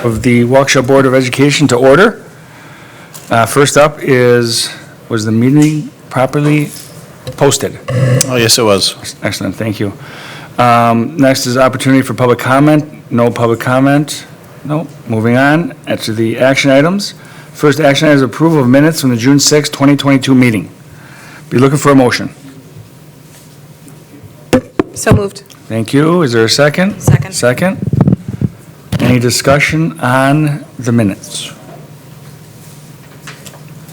of the Waukesha Board of Education to order. First up was the meeting properly posted? Oh, yes, it was. Excellent, thank you. Next is opportunity for public comment. No public comment. No. Moving on to the action items. First action item is approval of minutes from the June 6, 2022 meeting. Be looking for a motion. So moved. Thank you. Is there a second? Second. Second. Any discussion on the minutes?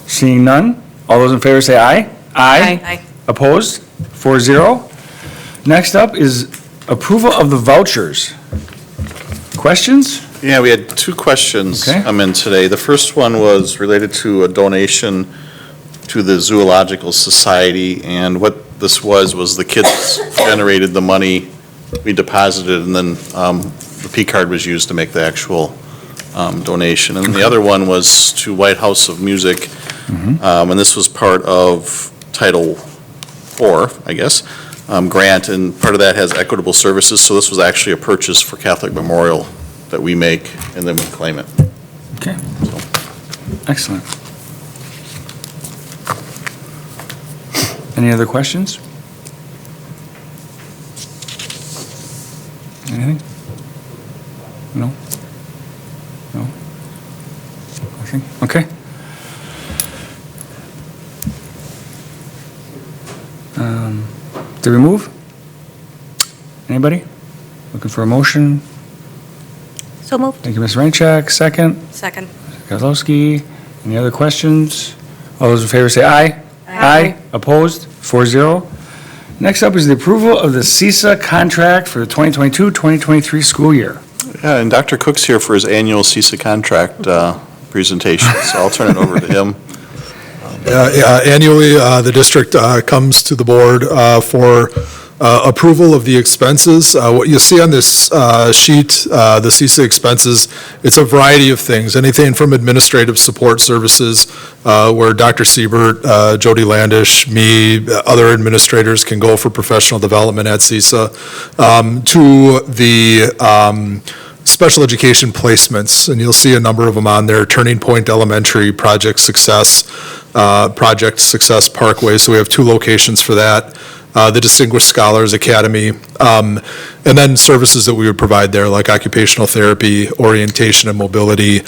Seeing none, all those in favor say aye. Aye. Opposed? 4-0. Next up is approval of the vouchers. Questions? Yeah, we had two questions Okay. come in today. The first one was related to a donation to the Zoological Society, and what this was the kids generated the money, we deposited, and then the P card was used to make the actual donation. And the other one was to White House of Music, and this was part of Title IV, I guess, grant, and part of that has equitable services, so this was actually a purchase for Catholic Memorial that we make, and then we claim it. Okay. Excellent. Any other questions? Anything? No? No? Nothing? Okay. Did we move? Anybody? Looking for a motion? So moved. Thank you, Ms. Reinschak. Second? Second. Kozlowski. Any other questions? All those in favor say aye. Aye. Opposed? 4-0. Next up is the approval of the Sisa contract for the 2022-2023 school year. Yeah, and Dr. Cook's here for his annual CISA contract presentation, so I'll turn it over to him. Annually, the district comes to the board for approval of the expenses. What you see on this sheet, the CISA expenses, it's a variety of things, anything from administrative support services, where Dr. Siebert, Jody Landish, me, other administrators can go for professional development at CISA, to the special education placements, and you'll see a number of them on there: Turning Point Elementary, Project Success Parkway, so we have two locations for that. The Distinguished Scholars Academy, and then services that we would provide there, like occupational therapy, orientation and mobility.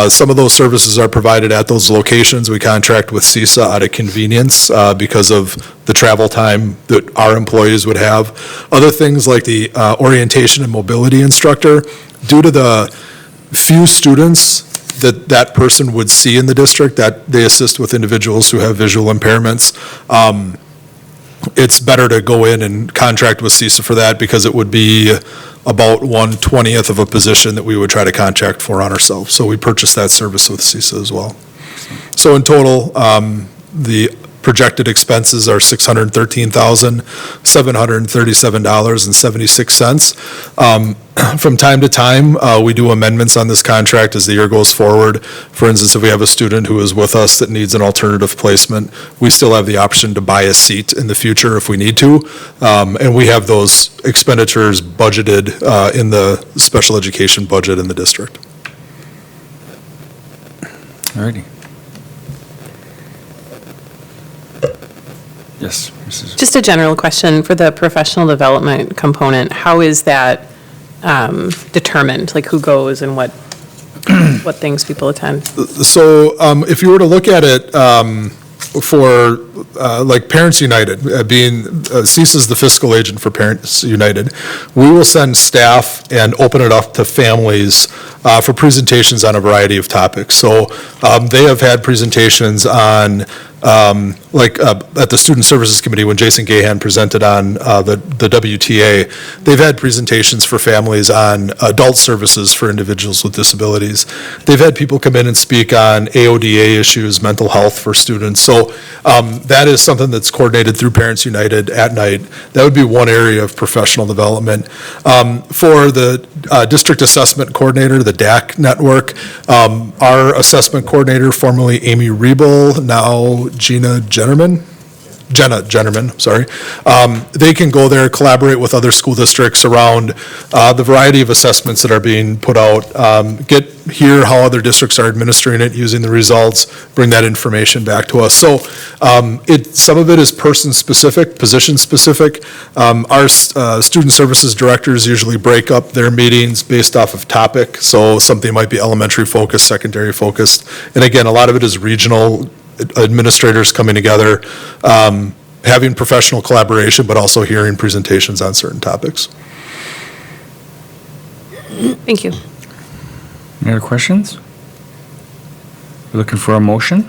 Some of those services are provided at those locations. We contract with CISA out of convenience because of the travel time that our employees would have. Other things like the orientation and mobility instructor, due to the few students that person would see in the district, that they assist with individuals who have visual impairments, it's better to go in and contract with CISA for that, because it would be about 1/20th of a position that we would try to contract for on ourselves. So we purchase that service with CISA as well. So in total, the projected expenses are $613,737.76. From time to time, we do amendments on this contract as the year goes forward. For instance, if we have a student who is with us that needs an alternative placement, we still have the option to buy a seat in the future if we need to. And we have those expenditures budgeted in the special education budget in the district. All righty. Yes, Mrs. Just a general question for the professional development component. How is that determined? Like who goes and what things people attend? So if you were to look at it for like Parents United, CISA is the fiscal agent for Parents United, we will send staff and open it up to families for presentations on a variety of topics. So they have had presentations on at the Student Services Committee, when Jason Gahan presented on the WTA, they've had presentations for families on adult services for individuals with disabilities. They've had people come in and speak on AODA issues, mental health for students. So that is something that's coordinated through Parents United at night. That would be one area of professional development. For the District Assessment Coordinator, the DAC network, our assessment coordinator, formerly Amy Riebel, now Gina Jennerman, Jennerman, sorry. They can go there, collaborate with other school districts around the variety of assessments that are being put out, hear how other districts are administering it, using the results, bring that information back to us. So some of it is person-specific, position-specific. Our student services directors usually break up their meetings based off of topic, so something might be elementary focused, secondary focused. And again, a lot of it is regional administrators coming together, having professional collaboration, but also hearing presentations on certain topics. Thank you. Any other questions? We're looking for a motion.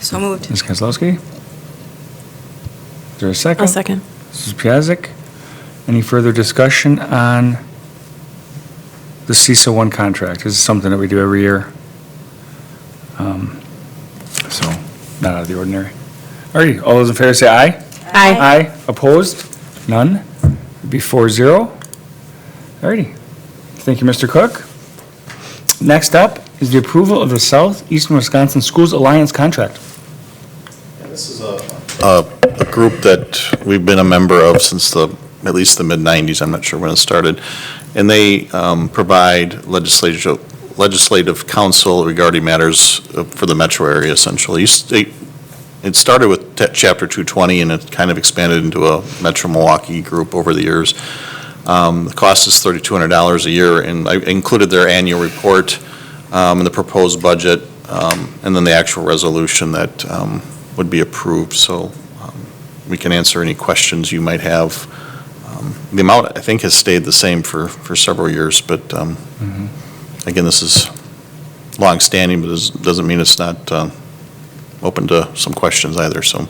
So moved. Ms. Kozlowski? Is there a second? I'll second. Mrs. Piasek? Any further discussion on the Sisa 1 contract? This is something that we do every year. So, not out of the ordinary. All righty, all those in favor say aye. Aye. Aye. Opposed? None? It'd be 4-0. All righty. Thank you, Mr. Cook. Next up is the approval of the Southeastern Wisconsin Schools Alliance contract. This is a group that we've been a member of since at least the mid-'90s. I'm not sure when it started. And they provide legislative counsel regarding matters for the metro area, essentially. It started with Chapter 220, and it kind of expanded into a Metro Milwaukee group over the years. The cost is $3,200 a year, and I included their annual report and the proposed budget, and then the actual resolution that would be approved. So we can answer any questions you might have. The amount, I think, has stayed the same for several years, but again, this is long-standing, but it doesn't mean it's not open to some questions either, so.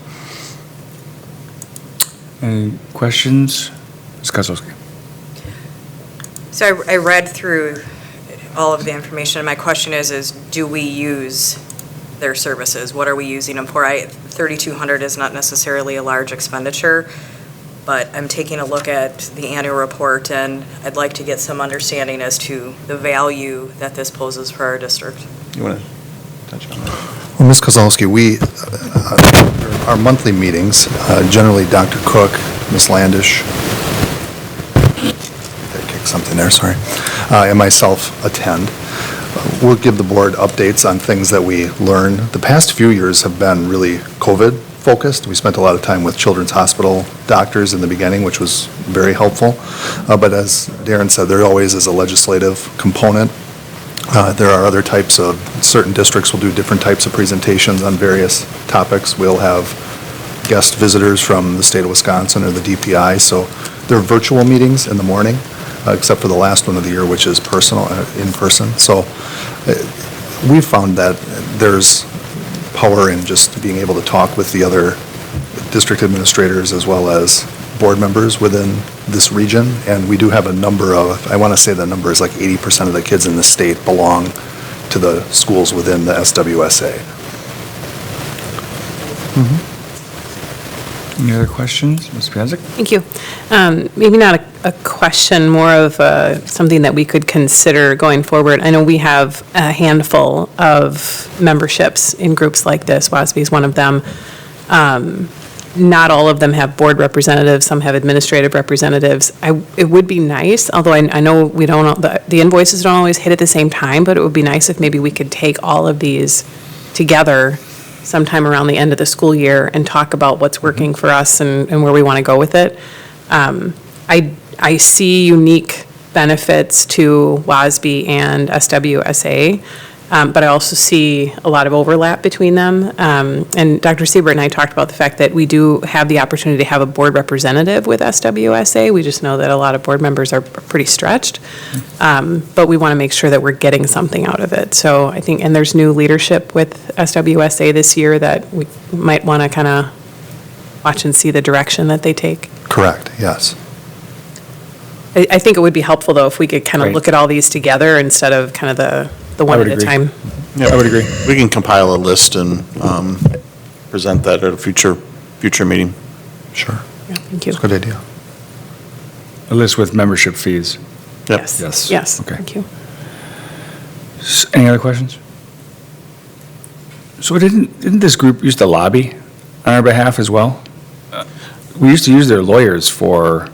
Any questions? Ms. Kozlowski? So I read through all of the information. My question is do we use their services? What are we using them for? $3,200 is not necessarily a large expenditure, but I'm taking a look at the annual report, and I'd like to get some understanding as to the value that this poses for our district. You want to touch on that? Well, Ms. Kozlowski, our monthly meetings, generally Dr. Cook, Ms. Landish, I kicked something there, sorry, and myself attend. We'll give the board updates on things that we learn. The past few years have been really COVID-focused. We spent a lot of time with Children's Hospital doctors in the beginning, which was very helpful. But as Darren said, there always is a legislative component. There are other types of, certain districts will do different types of presentations on various topics. We'll have guest visitors from the state of Wisconsin or the DPI. So there are virtual meetings in the morning, except for the last one of the year, which is in person. So we found that there's power in just being able to talk with the other district administrators as well as board members within this region, and we do have a number of, I want to say the number is like 80% of the kids in the state belong to the schools within the SWSA. Any other questions? Ms. Piasek? Thank you. Maybe not a question, more of something that we could consider going forward. I know we have a handful of memberships in groups like this. WASB is one of them. Not all of them have board representatives. Some have administrative representatives. It would be nice, although I know we don't, the invoices don't always hit at the same time, but it would be nice if maybe we could take all of these together sometime around the end of the school year and talk about what's working for us and where we want to go with it. I see unique benefits to WASB and SWSA, but I also see a lot of overlap between them. And Dr. Siebert and I talked about the fact that we do have the opportunity to have a board representative with SWSA. We just know that a lot of board members are pretty stretched. But we want to make sure that we're getting something out of it. So I think, and there's new leadership with SWSA this year that we might want to kind of watch and see the direction that they take. Correct, yes. I think it would be helpful, though, if we could kind of Right. look at all these together instead of kind of the one would at a agree. time. Yeah, I would agree. We can compile a list and present that at a future meeting. Sure. Yeah, thank you. It's a good idea. A list with membership fees. Yep. Yes. Yes. Yes, Okay. thank you. Any other questions? So didn't this group used to lobby on our behalf as well? We used to use their lawyers for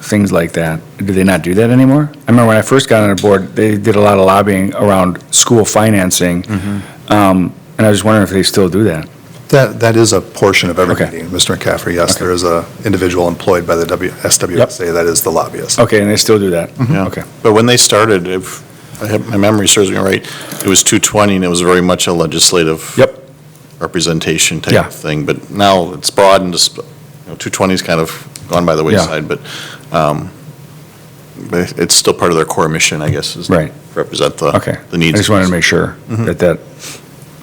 things like that. Do they not do that anymore? I remember when I first got on the board, they did a lot of lobbying around school financing. And I was wondering if they still do that. That is a portion of every Okay. meeting, Mr. McCaffrey. Yes, Okay. there is a individual employed by the SWSA that is the lobbyist. Okay, and they still do that? Yeah. Okay. But when they started, if my memory serves me right, it was 220, and it was very much a legislative Yep. representation Yeah. type of thing. But now it's broadened, 220's kind of gone by the wayside, but it's still part of their core mission, I guess, is to Right. represent the Okay. the needs. I just wanted to make sure that,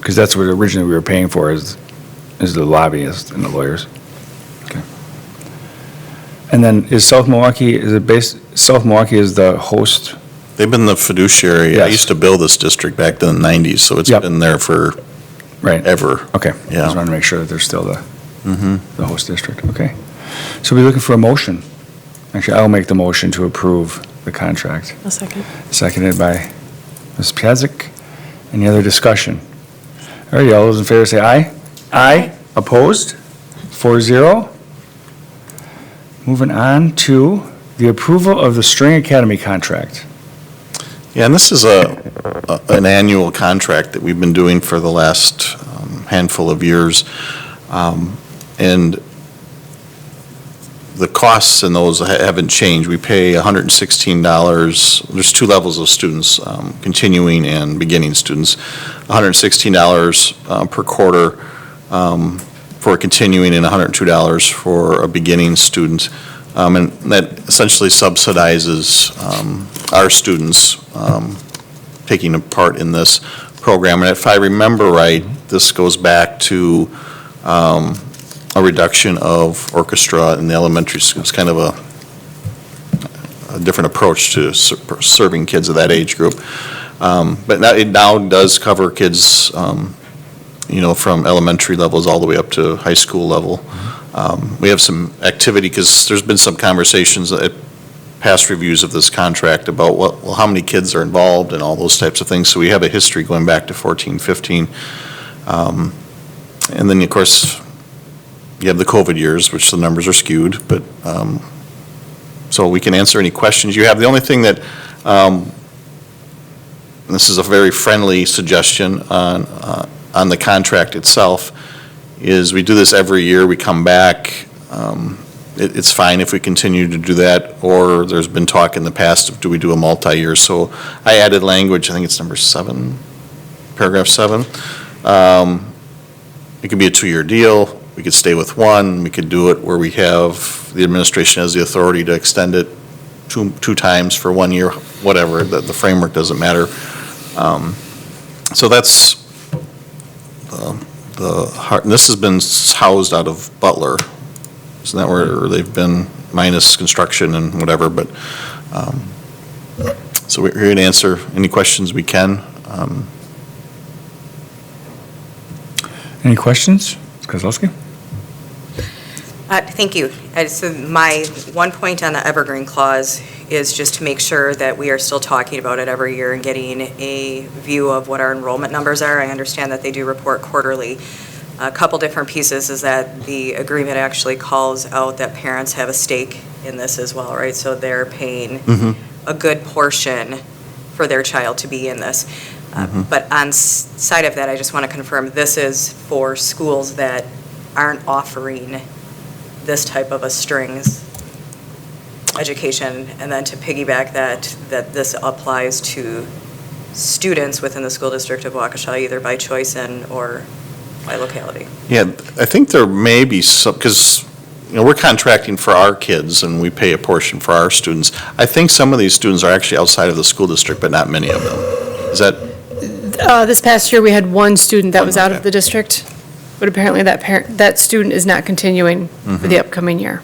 because that's what originally we were paying for is the lobbyists and the lawyers. Okay. And then is South Milwaukee, South Milwaukee is the host? They've been the fiduciary. I Yes. used to bill this district back in the 90s, so it's Yep. been there for Right. ever. Okay. Yeah. Just wanted to make sure that they're still the host district. Okay. So we're looking for a motion. Actually, I'll make the motion to approve the contract. A second. Seconded by Ms. Piazzik. Any other discussion? All right, all those in favor say aye. Aye. Opposed? 4-0. Moving on to the approval of the String Academy contract. Yeah, and this is an annual contract that we've been doing for the last handful of years. And the costs in those haven't changed. We pay $116. There's two levels of students, continuing and beginning students. $116 per quarter for continuing and $102 for a beginning student. And that essentially subsidizes our students taking a part in this program. And if I remember right, this goes back to a reduction of orchestra in the elementary schools. It's kind of a different approach to serving kids of that age group. But now, it now does cover kids, from elementary levels all the way up to high school level. We have some activity, because there's been some conversations at past reviews of this contract about, well, how many kids are involved and all those types of things. So we have a history going back to 14, 15. And then, of course, you have the COVID years, which the numbers are skewed, but, so we can answer any questions you have. The only thing that, this is a very friendly suggestion on the contract itself, is we do this every year. We come back. It's fine if we continue to do that, or there's been talk in the past of, do we do a multi-year? So I added language, I think it's number 7, paragraph 7. It could be a 2-year deal. We could stay with one. We could do it where we have, the administration has the authority to extend it two times for 1 year, whatever. The framework doesn't matter. So that's the heart, and this has been housed out of Butler. Isn't that where they've been, minus construction and whatever, but, so we're here to answer any questions we can. Any questions? Kozlowski? Thank you. So my one point on the evergreen clause is just to make sure that we are still talking about it every year and getting a view of what our enrollment numbers are. I understand that they do report quarterly. A couple different pieces is that the agreement actually calls out that parents have a stake in this as well, right? So they're paying a good portion for their child to be in this. But on side of that, I just want to confirm, this is for schools that aren't offering this type of a strings education, and then to piggyback that this applies to students within the school district of Waukesha, either by choice or by locality. Yeah, I think there may be some, because, we're contracting for our kids and we pay a portion for our students. I think some of these students are actually outside of the school district, but not many of them. Is that? This past year, we had one student that was out of the district, but apparently that student is not continuing for the upcoming year.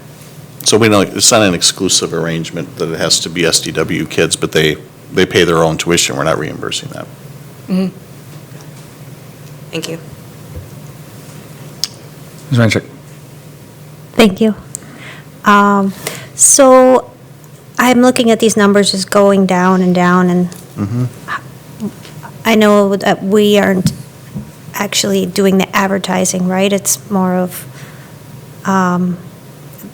So we know it's not an exclusive arrangement that it has to be SDW kids, but they pay their own tuition. We're not reimbursing that. Thank you. Ms. Reincheck? Thank you. So I'm looking at these numbers just going down and down, and I know that we aren't actually doing the advertising, right? It's more of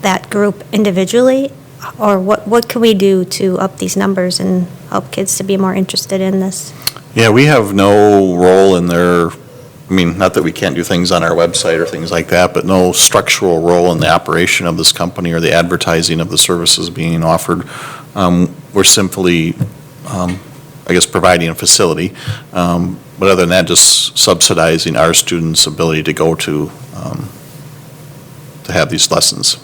that group individually? Or what can we do to up these numbers and help kids to be more interested in this? Yeah, we have no role in their, I mean, not that we can't do things on our website or things like that, but no structural role in the operation of this company or the advertising of the services being offered. We're simply, I guess, providing a facility. But other than that, just subsidizing our students' ability to go to have these lessons.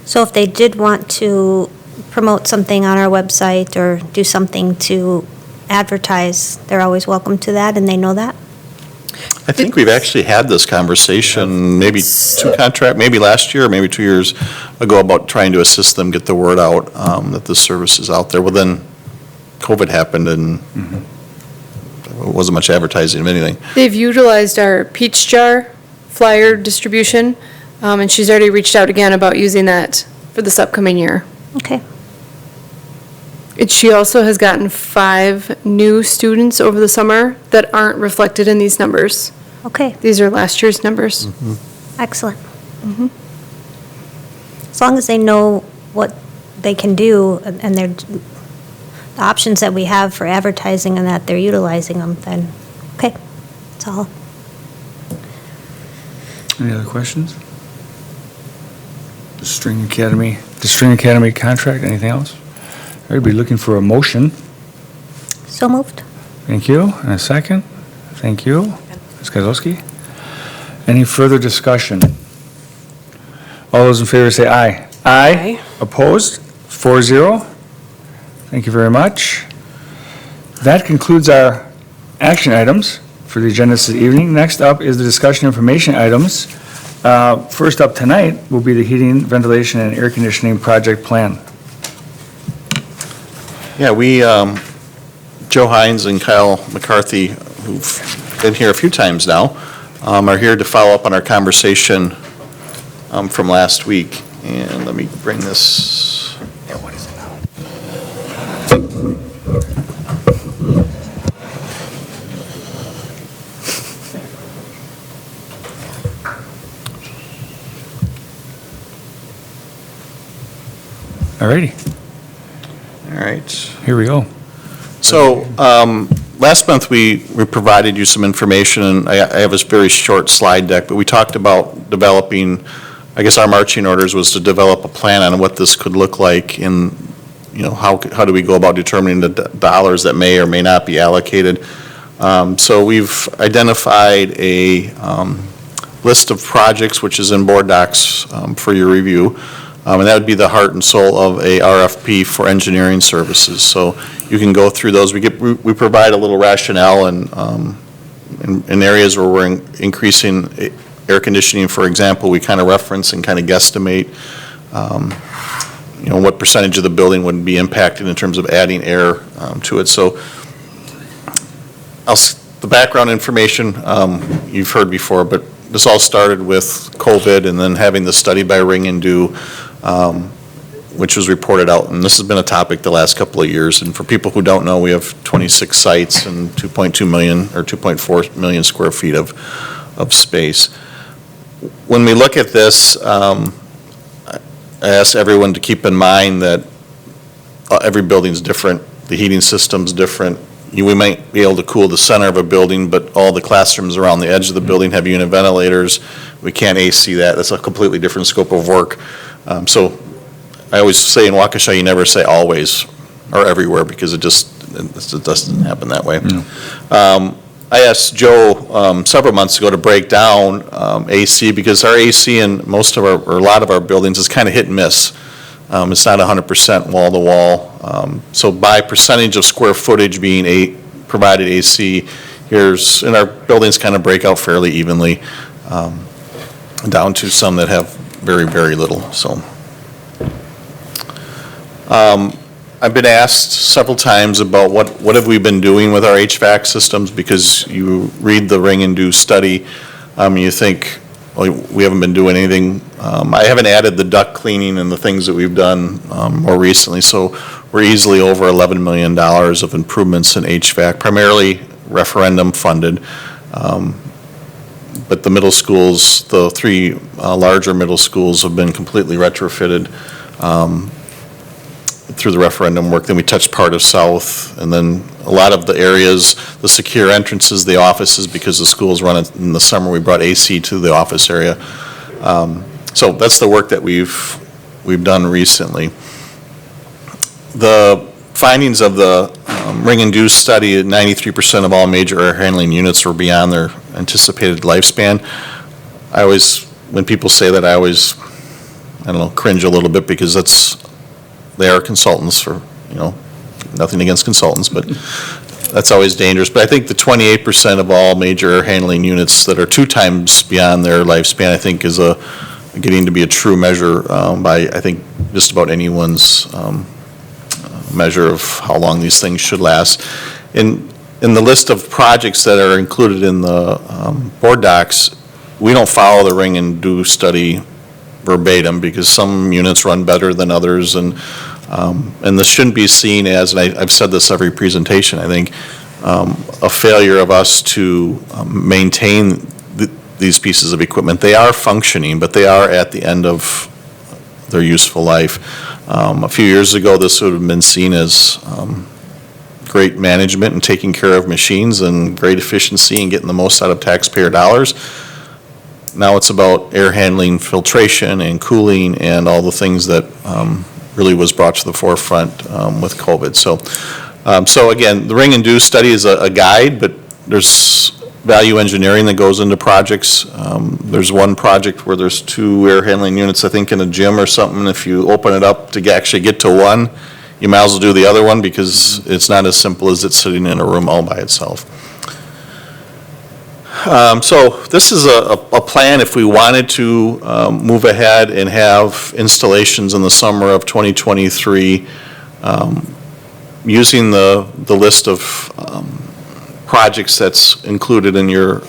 So if they did want to promote something on our website or do something to advertise, they're always welcome to that, and they know that? I think we've actually had this conversation, maybe maybe last year, or maybe 2 years ago, about trying to assist them get the word out that this service is out there. Well, then COVID happened, and there wasn't much advertising of anything. They've utilized our peach jar flyer distribution, and she's already reached out again about using that for this upcoming year. Okay. She also has gotten 5 new students over the summer that aren't reflected in these numbers. Okay, These are last year's numbers. excellent. As long as they know what they can do and they're, the options that we have for advertising and that they're utilizing them, then, okay, that's all. Any other questions? The String Academy contract, anything else? I'd be looking for a motion. So moved. Thank you. And a second? Thank you. Ms. Kozlowski. Any further discussion? All those in favor say aye. Aye. Opposed? 4-0. Thank you very much. That concludes our action items for the agenda this evening. Next up is the discussion information items. First up tonight will be the heating, ventilation, and air conditioning project plan. Yeah, we, Joe Hines and Kyle McCarthy, who've been here a few times now, are here to follow up on our conversation from last week. And let me bring this. Yeah, what is it now? All righty, All right. here we go. So, last month, we provided you some information, and I have this very short slide deck, but we talked about developing, I guess our marching orders was to develop a plan on what this could look like in, you know, how do we go about determining the dollars that may or may not be allocated. So we've identified a list of projects, which is in board docs for your review. And that would be the heart and soul of a RFP for engineering services. So you can go through those. We provide a little rationale in areas where we're increasing air conditioning, for example. We kind of reference and kind of guesstimate, you know, what percentage of the building would be impacted in terms of adding air to it. So the background information you've heard before, but this all started with COVID and then having the study by Ring and Do, which was reported out, and this has been a topic the last couple of years. And for people who don't know, we have 26 sites and 2.2 million or 2.4 million square feet of space. When we look at this, I ask everyone to keep in mind that every building's different, the heating system's different. We might be able to cool the center of a building, but all the classrooms around the edge of the building have unit ventilators. We can't AC that. That's a completely different scope of work. So I always say in Waukesha, you never say always or everywhere, because it doesn't happen that way. I asked Joe several months ago to break down AC, because our AC in a lot of our buildings is kind of hit and miss. It's not 100% wall-to-wall. So by percentage of square footage being provided AC, and our buildings kind of break out fairly evenly, down to some that have very, very little. So I've been asked several times about what have we been doing with our HVAC systems, because you read the Ring and Do study, you think, well, we haven't been doing anything. I haven't added the duct cleaning and the things that we've done more recently, so we're easily over $11 million of improvements in HVAC, primarily referendum funded. But the middle schools, the three larger middle schools have been completely retrofitted through the referendum work. Then we touched part of South, and then a lot of the areas, the secure entrances, the offices, because the schools run it in the summer, we brought AC to the office area. So that's the work that we've done recently. The findings of the ring induced study, 93% of all major air handling units were beyond their anticipated lifespan. I always, when people say that, I always, I don't know, cringe a little bit, because they are consultants for, nothing against consultants, but that's always dangerous. But I think the 28% of all major air handling units that are 2 times beyond their lifespan, I think is getting to be a true measure by, I think, just about anyone's measure of how long these things should last. In the list of projects that are included in the board docs, we don't follow the ring and do study verbatim, because some units run better than others, and this shouldn't be seen as, and I've said this every presentation, I think, a failure of us to maintain these pieces of equipment. They are functioning, but they are at the end of their useful life. A few years ago, this would have been seen as great management and taking care of machines and great efficiency and getting the most out of taxpayer dollars. Now it's about air handling, filtration, and cooling, and all the things that really was brought to the forefront with COVID. So again, the ring induced study is a guide, but there's value engineering that goes into projects. There's one project where there's 2 air handling units, I think, in a gym or something. If you open it up to actually get to one, you might as well do the other one, because it's not as simple as it sitting in a room all by itself. So this is a plan if we wanted to move ahead and have installations in the summer of 2023, using the list of projects that's included in your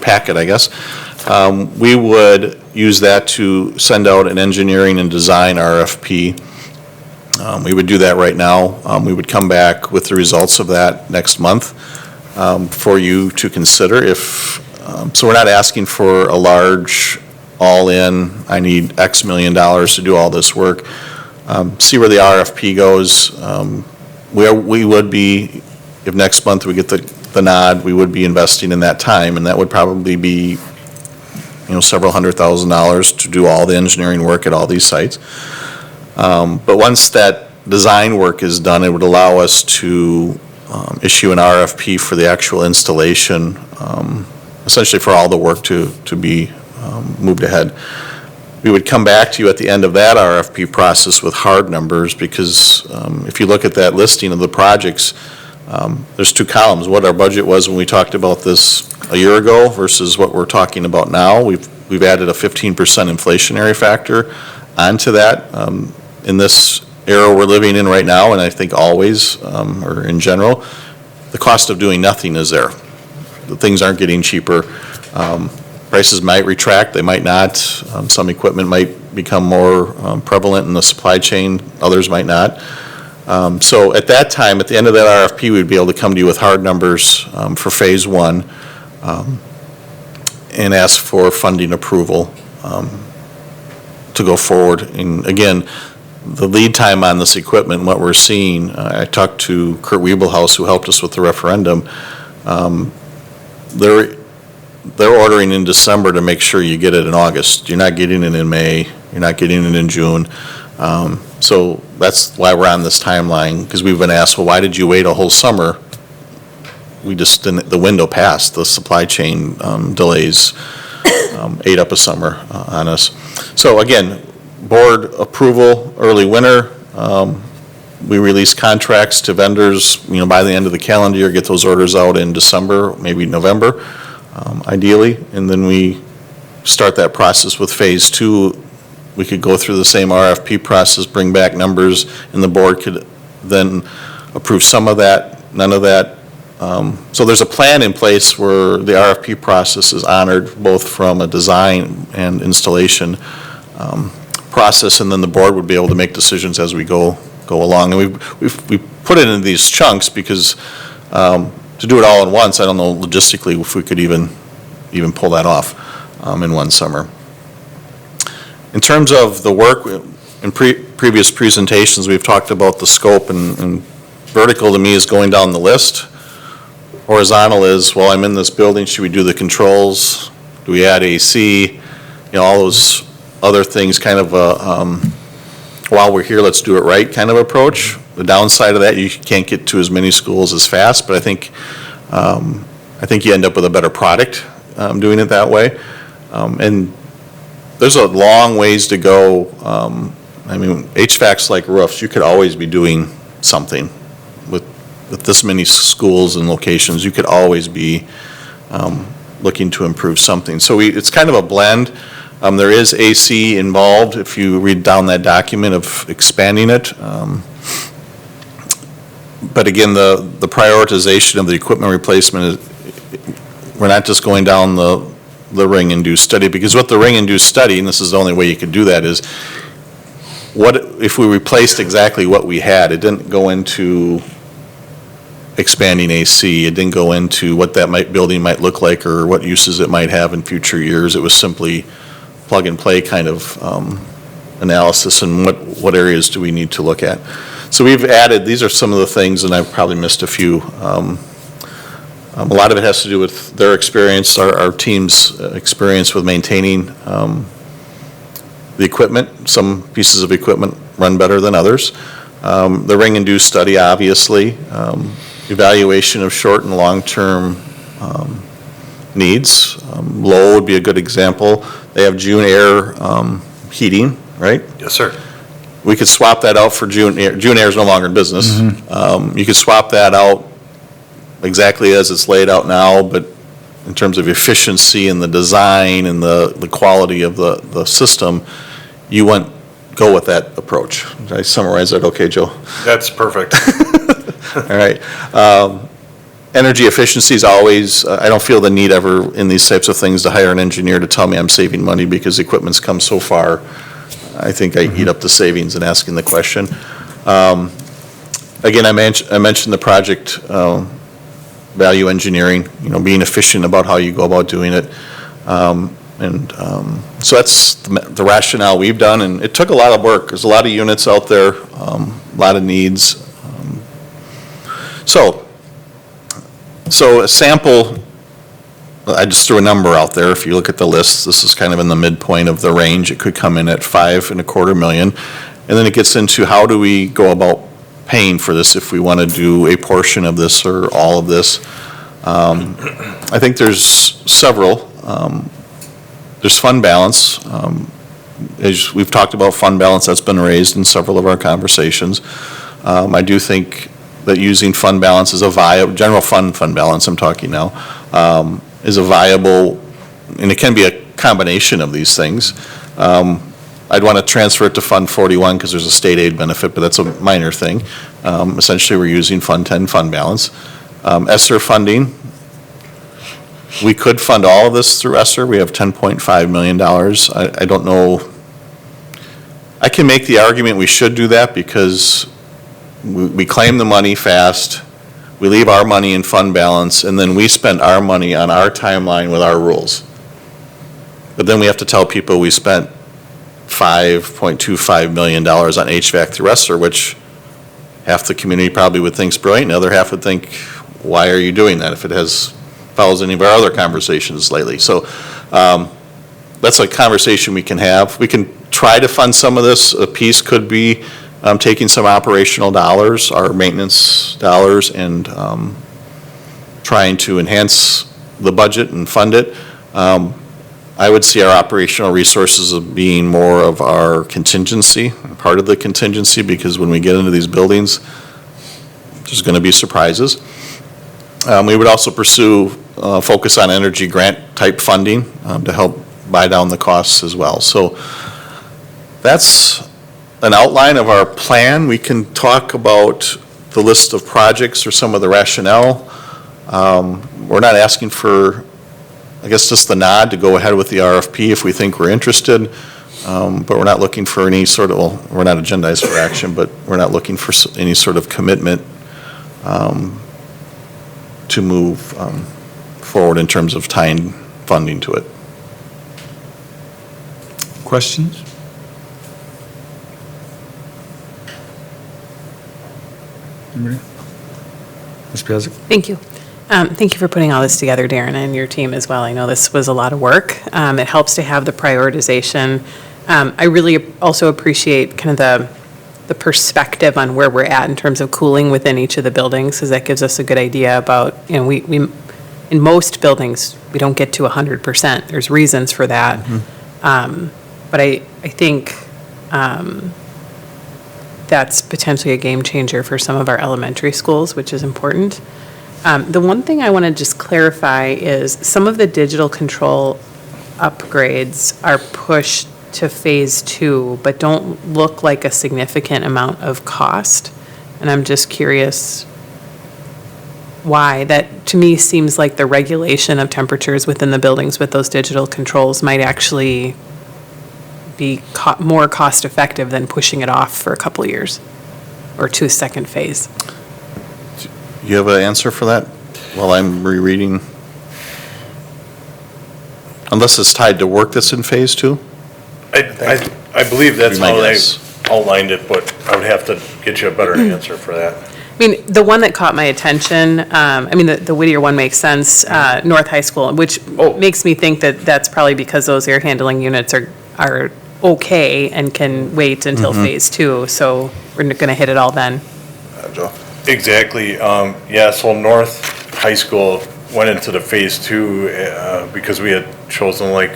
packet, I guess. We would use that to send out an engineering and design RFP. We would do that right now. We would come back with the results of that next month for you to consider. So we're not asking for a large all-in, I need X million dollars to do all this work. See where the RFP goes. We would be, if next month we get the nod, we would be investing in that time, and that would probably be, several $100,000 to do all the engineering work at all these sites. But once that design work is done, it would allow us to issue an RFP for the actual installation, essentially for all the work to be moved ahead. We would come back to you at the end of that RFP process with hard numbers, because if you look at that listing of the projects, there's 2 columns. What our budget was when we talked about this a year ago versus what we're talking about now. We've added a 15% inflationary factor onto that. In this era we're living in right now, and I think always, or in general, the cost of doing nothing is there. The things aren't getting cheaper. Prices might retract, they might not. Some equipment might become more prevalent in the supply chain, others might not. So at that time, at the end of that RFP, we'd be able to come to you with hard numbers for phase 1 and ask for funding approval to go forward. And again, the lead time on this equipment, what we're seeing, I talked to Kurt Wiebelhaus, who helped us with the referendum. They're ordering in December to make sure you get it in August. You're not getting it in May, you're not getting it in June. So that's why we're on this timeline, because we've been asked, well, why did you wait a whole summer? We just didn't, the window passed, the supply chain delays ate up a summer on us. So again, board approval, early winter. We release contracts to vendors, by the end of the calendar year, get those orders out in December, maybe November, ideally, and then we start that process with phase 2. We could go through the same RFP process, bring back numbers, and the board could then approve some of that, none of that. So there's a plan in place where the RFP process is honored, both from a design and installation process, and then the board would be able to make decisions as we go along. And we put it in these chunks because to do it all at once, I don't know logistically if we could even pull that off in one summer. In terms of the work, in previous presentations, we've talked about the scope, and vertical to me is going down the list. Horizontal is, well, I'm in this building, should we do the controls? Do we add AC? All those other things, kind of while we're here, let's do it right kind of approach. The downside of that, you can't get to as many schools as fast, but I think you end up with a better product doing it that way. And there's a long ways to go. HVAC's like roofs. You could always be doing something with this many schools and locations. You could always be looking to improve something. So it's kind of a blend. There is AC involved if you read down that document of expanding it. But again, the prioritization of the equipment replacement is, we're not just going down the ring and do study, because what the ring and do study, and this is the only way you could do that, is what if we replaced exactly what we had? It didn't go into expanding AC. It didn't go into what that building might look like or what uses it might have in future years. It was simply plug and play kind of analysis, and what areas do we need to look at. So we've added, these are some of the things, and I've probably missed a few. A lot of it has to do with their experience, our team's experience with maintaining the equipment. Some pieces of equipment run better than others. The ring and do study, obviously. Evaluation of short and long-term needs. Lowell would be a good example. They have June air heating, right? Yes, sir. We could swap that out for June air. June air is no longer in business. You could swap that out exactly as it's laid out now, but in terms of efficiency and the design and the quality of the system, you wouldn't go with that approach. Did I summarize that okay, Joe? That's perfect. All right. Energy efficiency is always, I don't feel the need ever in these types of things to hire an engineer to tell me I'm saving money because equipment's come so far. I think I eat up the savings in asking the question. Again, I mentioned the project value engineering, being efficient about how you go about doing it. So that's the rationale we've done, and it took a lot of work. There's a lot of units out there, a lot of needs. So a sample, I just threw a number out there. If you look at the list, this is kind of in the midpoint of the range. It could come in at $5.25 million. And then it gets into how do we go about paying for this if we want to do a portion of this or all of this. I think there's several. There's fund balance. As we've talked about fund balance, that's been raised in several of our conversations. I do think that using fund balance is a viable, general fund balance I'm talking now, is a viable, and it can be a combination of these things. I'd want to transfer it to Fund 41 because there's a state aid benefit, but that's a minor thing. Essentially, we're using Fund 10 fund balance. Esser funding, we could fund all of this through Esser. We have $10.5 million. I don't know. I can make the argument we should do that because we claim the money fast, we leave our money in fund balance, and then we spend our money on our timeline with our rules. But then we have to tell people we spent $5.25 million on HVAC through Esser, which half the community probably would think is brilliant, and the other half would think, why are you doing that if it follows any of our other conversations lately? So that's a conversation we can have. We can try to fund some of this. A piece could be taking some operational dollars, our maintenance dollars, and trying to enhance the budget and fund it. I would see our operational resources as being more of our contingency, part of the contingency, because when we get into these buildings, there's going to be surprises. We would also pursue focus on energy grant type funding to help buy down the costs as well. So that's an outline of our plan. We can talk about the list of projects or some of the rationale. We're not asking for, I guess, just the nod to go ahead with the RFP if we think we're interested, but we're not looking for any sort of, well, we're not agendized for action, but we're not looking for any sort of commitment to move forward in terms of tying funding to it. Questions? Anybody? Ms. Piazza? Thank you. Thank you for putting all this together, Darren, and your team as well. I know this was a lot of work. It helps to have the prioritization. I really also appreciate kind of the perspective on where we're at in terms of cooling within each of the buildings, because that gives us a good idea about, we in most buildings, we don't get to 100%. There's reasons for that. But I think that's potentially a game changer for some of our elementary schools, which is important. The one thing I want to just clarify is some of the digital control upgrades are pushed to phase 2, but don't look like a significant amount of cost. And I'm just curious why. That, to me, seems like the regulation of temperatures within the buildings with those digital controls might actually be more cost-effective than pushing it off for a couple of years or to a second phase. You have an answer for that while I'm rereading? Unless it's tied to work that's in phase 2? I believe that's Be my how they guess. outlined it, but I would have to get you a better answer for that. I mean, the one that caught my attention, the Whittier one makes sense, North High School, which makes me think that that's probably because those air handling units are okay and can wait until phase 2, so we're going to hit it all then. Joe? Exactly. So North High School went into the phase 2 because we had chosen like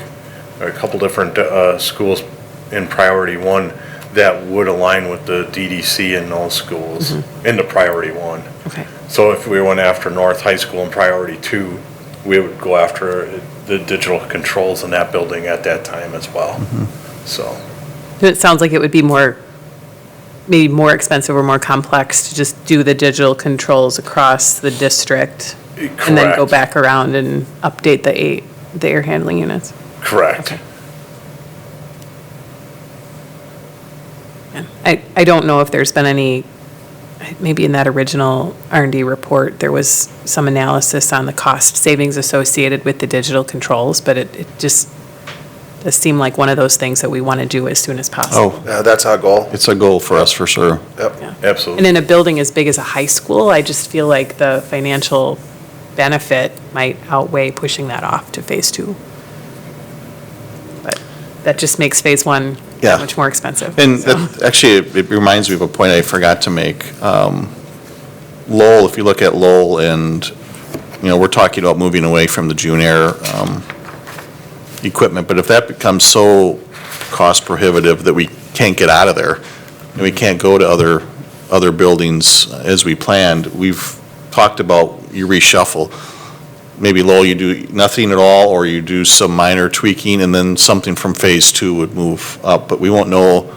a couple different schools in priority 1 that would align with the DDC in those schools in the priority 1. Okay. So if we went after North High School in priority 2, we would go after the digital controls in that building at that time as well. So. It sounds like it would be maybe more expensive or more complex to just do the digital controls across the district and then go Correct. back around and update the air handling units. Correct. Okay. Yeah. I don't know if there's been any, maybe in that original R&D report, there was some analysis on the cost savings associated with the digital controls, but it just does seem like one of those things that we want to do as soon as possible. Oh, Yeah, that's our goal. it's a goal for us for sure. Yeah. Absolutely. And in a building as big as a high school, I just feel like the financial benefit might outweigh pushing that off to phase 2. But that just makes phase 1 Yeah. that much more expensive. And so. that, actually, it reminds me of a point I forgot to make. Lowell, if you look at Lowell and, we're talking about moving away from the June Air equipment, but if that becomes so cost prohibitive that we can't get out of there, and we can't go to other buildings as we planned, we've talked about you reshuffle. Maybe Lowell, you do nothing at all, or you do some minor tweaking, and then something from phase 2 would move up. But we won't know.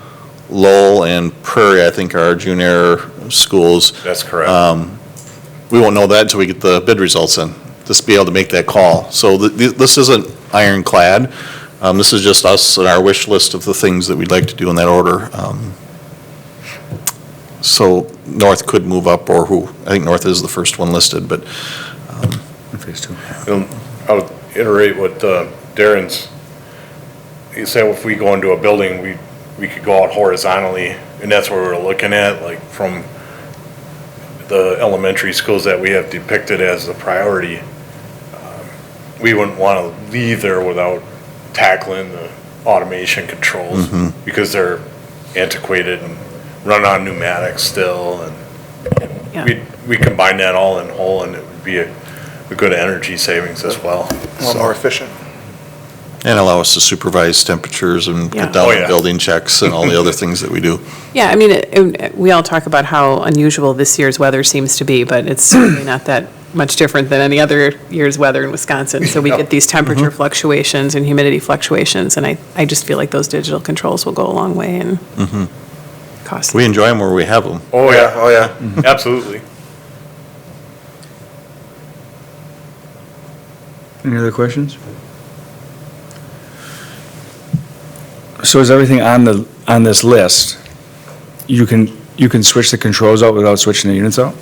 Lowell and Prairie, I think, are our junior schools. That's correct. We won't know that until we get the bid results in, just to be able to make that call. So this isn't ironclad. This is just us and our wish list of the things that we'd like to do in that order. So North could move up, or I think North is the first one listed, but Phase 2. I would iterate what Darren's, you say if we go into a building, we could go out horizontally, and that's what we're looking at, like from the elementary schools that we have depicted as the priority. We wouldn't want to leave there without tackling the automation controls because they're antiquated and run on pneumatics still, and Yeah. we combine that all in whole, and it would be a good energy savings as well. A lot more efficient. and allow us to supervise temperatures and Yeah. put down Oh, yeah. building checks and all the other things that we do. Yeah, I mean, we all talk about how unusual this year's weather seems to be, but it's certainly not that much different than any other year's weather in Wisconsin. So we get these temperature fluctuations and humidity fluctuations, and I just feel like those digital controls will go a long way in cost. We enjoy them where we have them. Oh, yeah, Oh, yeah. absolutely. Any other questions? So is everything on this list, you can switch the controls out without switching the units out?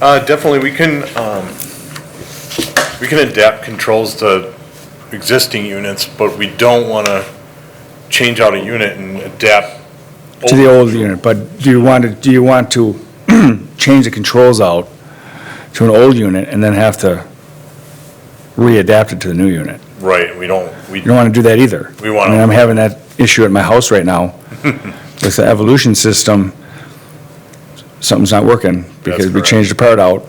Definitely, we can adapt controls to existing units, but we don't want to change out a unit and adapt. To the old unit, but do you want to change the controls out to an old unit and then have to readapt it to the new unit? Right, we don't, You don't want to do that either. We wanna- I mean, I'm having that issue at my house right now with the evolution system. Something's not working because we correct. changed the part out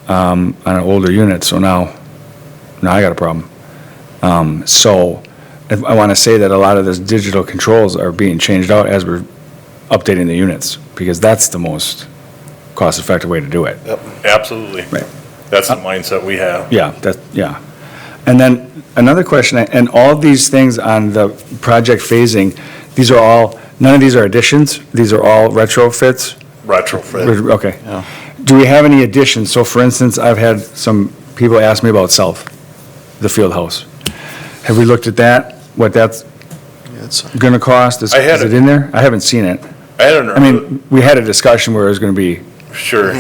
on an older unit, so now I got a problem. So I want to say that a lot of those digital controls are being changed out as we're updating the units, because that's the most cost-effective way to do it. absolutely. Right. That's the mindset we have. Yeah. And then another question, and all of these things on the project phasing, these are all, none of these are additions? These are all retrofits? Retrofit. Okay. Do we have any additions? So for instance, I've had some people ask me about South, the field house. Have we looked at that? What that's going to cost? Is I had it it. in there? I haven't seen it. I mean, we had a discussion where it was going to be, Sure.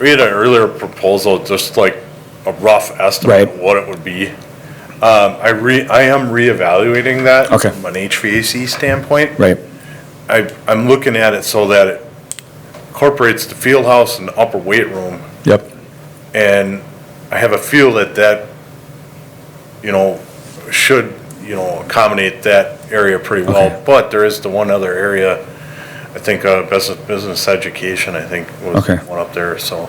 We had an earlier proposal, just like a rough estimate Right. of what it would be. I am reevaluating that. Okay. From an HVAC standpoint. right, I'm looking at it so that it incorporates the field house and the upper weight room. yep, And I have a feel that, should, accommodate that area pretty well. Okay. But there is the one other area, I think, business education, I think, was Okay. one up there, so.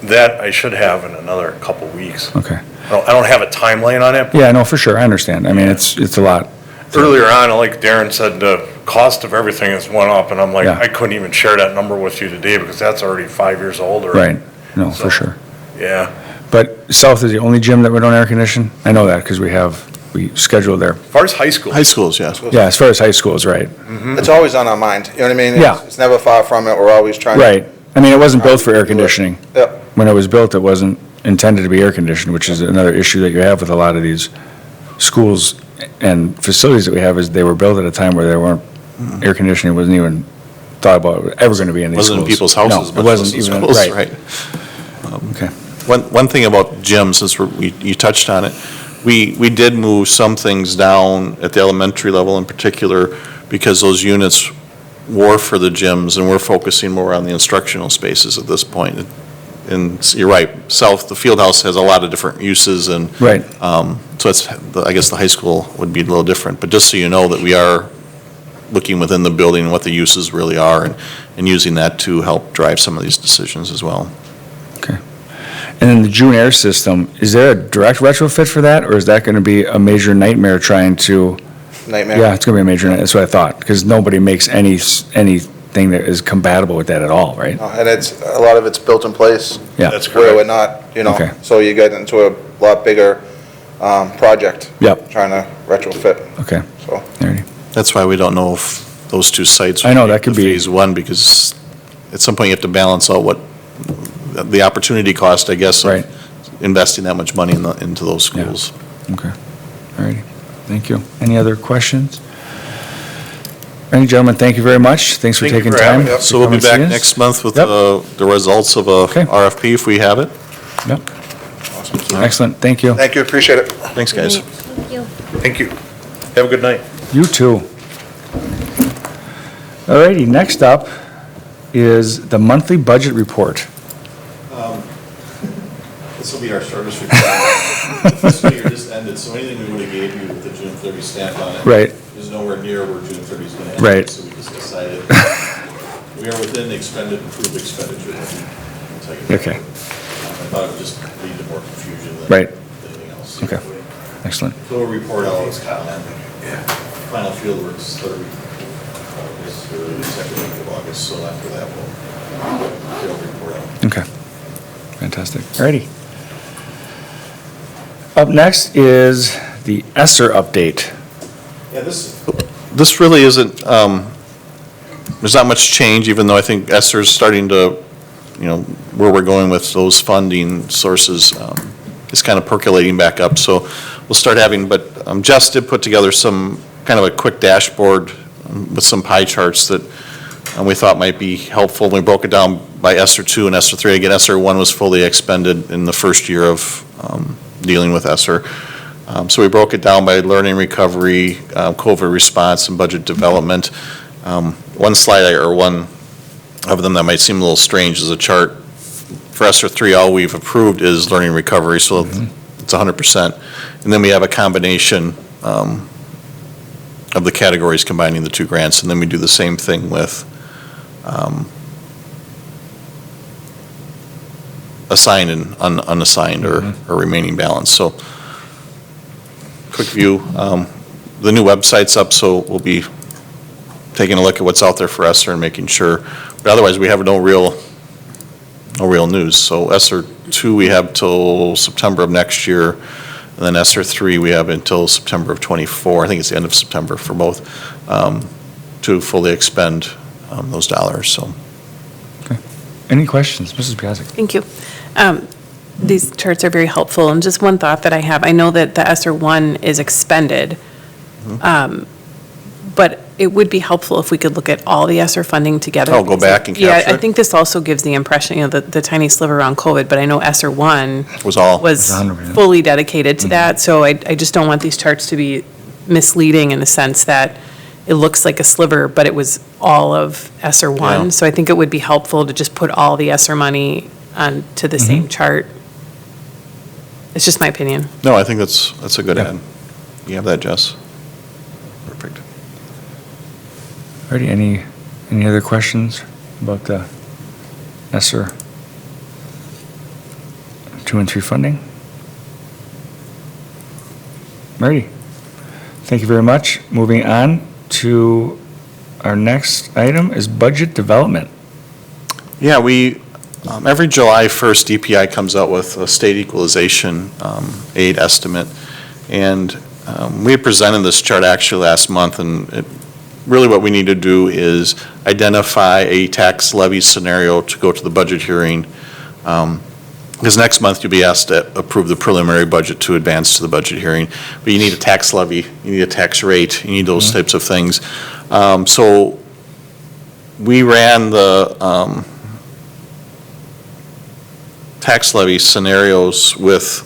That I should have in another couple weeks. okay. I don't have a timeline on it. But Yeah, no, for sure, I understand. I mean, it's a lot. earlier on, like Darren said, the cost of everything has went up, and I'm like, Yeah. I couldn't even share that number with you today because that's already 5 years old or. Right, no, for So- sure. Yeah. But South is the only gym that we don't air condition? I know that because we scheduled there. As far as high school. High schools, yes. Yeah, as far as high schools, right, It's always on our mind, you know what I mean? Yeah. It's never far from it, we're always trying to. right. I mean, it wasn't built for air conditioning. Yep. When it was built, it wasn't intended to be air conditioned, which is another issue that you have with a lot of these schools and facilities that we have, is they were built at a time where there weren't, air conditioning wasn't even thought about ever going to be in these schools. Wasn't in people's houses, No, much it wasn't less in even, schools, right. Okay, One thing about gyms, since you touched on it, we did move some things down at the elementary level in particular, because those units were for the gyms, and we're focusing more on the instructional spaces at this point. And you're right, South, the field house has a lot of different uses, and right, so it's, I guess the high school would be a little different, but just so you know that we are looking within the building and what the uses really are, and using that to help drive some of these decisions as well. okay. And then the June air system, is there a direct retrofit for that, or is that going to be a major nightmare trying to? Nightmare. Yeah, it's going to be a major, that's what I thought, because nobody makes anything that is compatible with that at all, right? And a lot of it's built in place. Yeah. That's Where we're correct. not, Okay. so you get into a lot bigger, project. Yep. Trying to retrofit, Okay, so. alrighty. That's why we don't know if those two sites. I know, would that could the be- Phase one, because at some point you have to balance out what the opportunity cost, I guess, of Right. investing that much money into those Yeah. schools. Okay, alrighty, thank you. Any other questions? All right, gentlemen, thank you very much. Thanks for Thank you taking for time. having us. So we'll be to come back and see us. next month with Yep. the results of a Okay. RFP if we have it. Yep. Excellent, thank you. Thank you, appreciate it. Thanks, guys. Thank you. Thank you. Have a good night. You too. Alrighty, next up is the monthly budget report. This will be our shortest report. This year just ended, so anything we would have gave you with the June 30 stamp on it. Right. Is nowhere near where June 30 is going to end. Right. So we just decided, we are within the approved expenditure. I'll tell you that. Okay, I thought it would just lead to more confusion than Right. anything else. Okay. excellent. So we'll report out final field works third week of August, or second week of August, so after that we'll report out. Okay, fantastic. Alrighty. Up next is the Esser update. Yeah, this really isn't, there's not much change, even though I think Esser's starting to, where we're going with those funding sources is kind of percolating back up. So we'll start having, but Jess did put together some, kind of a quick dashboard with some pie charts that we thought might be helpful. We broke it down by Esser 2 and Esser 3. Again, Esser 1 was fully expended in the first year of dealing with Esser. So we broke it down by learning recovery, COVID response, and budget development. One slide, or one of them that might seem a little strange, is a chart. For Esser 3, all we've approved is learning recovery, so it's 100%. And then we have a combination of the categories combining the two grants, and then we do the same thing with assigned and unassigned or remaining balance. So quick view, the new website's up, so we'll be taking a look at what's out there for Esser and making sure. But otherwise, we have no real news. So Esser 2, we have till September of next year, and then Esser 3, we have until September of '24. I think it's the end of September for both, to fully expend those dollars, so. Any questions? Mrs. Piazza? Thank you. These charts are very helpful, and just one thought that I have, I know that the Esser 1 is expended, but it would be helpful if we could look at all the Esser funding together. Oh, go back and capture Yeah, I it? think this also gives the impression, the tiny sliver around COVID, but I know Esser 1 Was all. was 100%. fully dedicated to that, so I just don't want these charts to be misleading in the sense that it looks like a sliver, but it was all of Esser 1. Yeah. So I think it would be helpful to just put all the Esser money onto the same chart. It's just my opinion. No, I think that's a good add. You have that, Jess? Perfect. Alrighty, any other questions about the Esser 2 and 3 funding? Alrighty, thank you very much. Moving on to our next item is budget development. Yeah, we, every July 1st, DPI comes out with a state equalization aid estimate. And we had presented this chart actually last month, and really what we need to do is identify a tax levy scenario to go to the budget hearing. Because next month you'll be asked to approve the preliminary budget to advance to the budget hearing. But you need a tax levy, you need a tax rate, you need those types of things. So we ran the tax levy scenarios with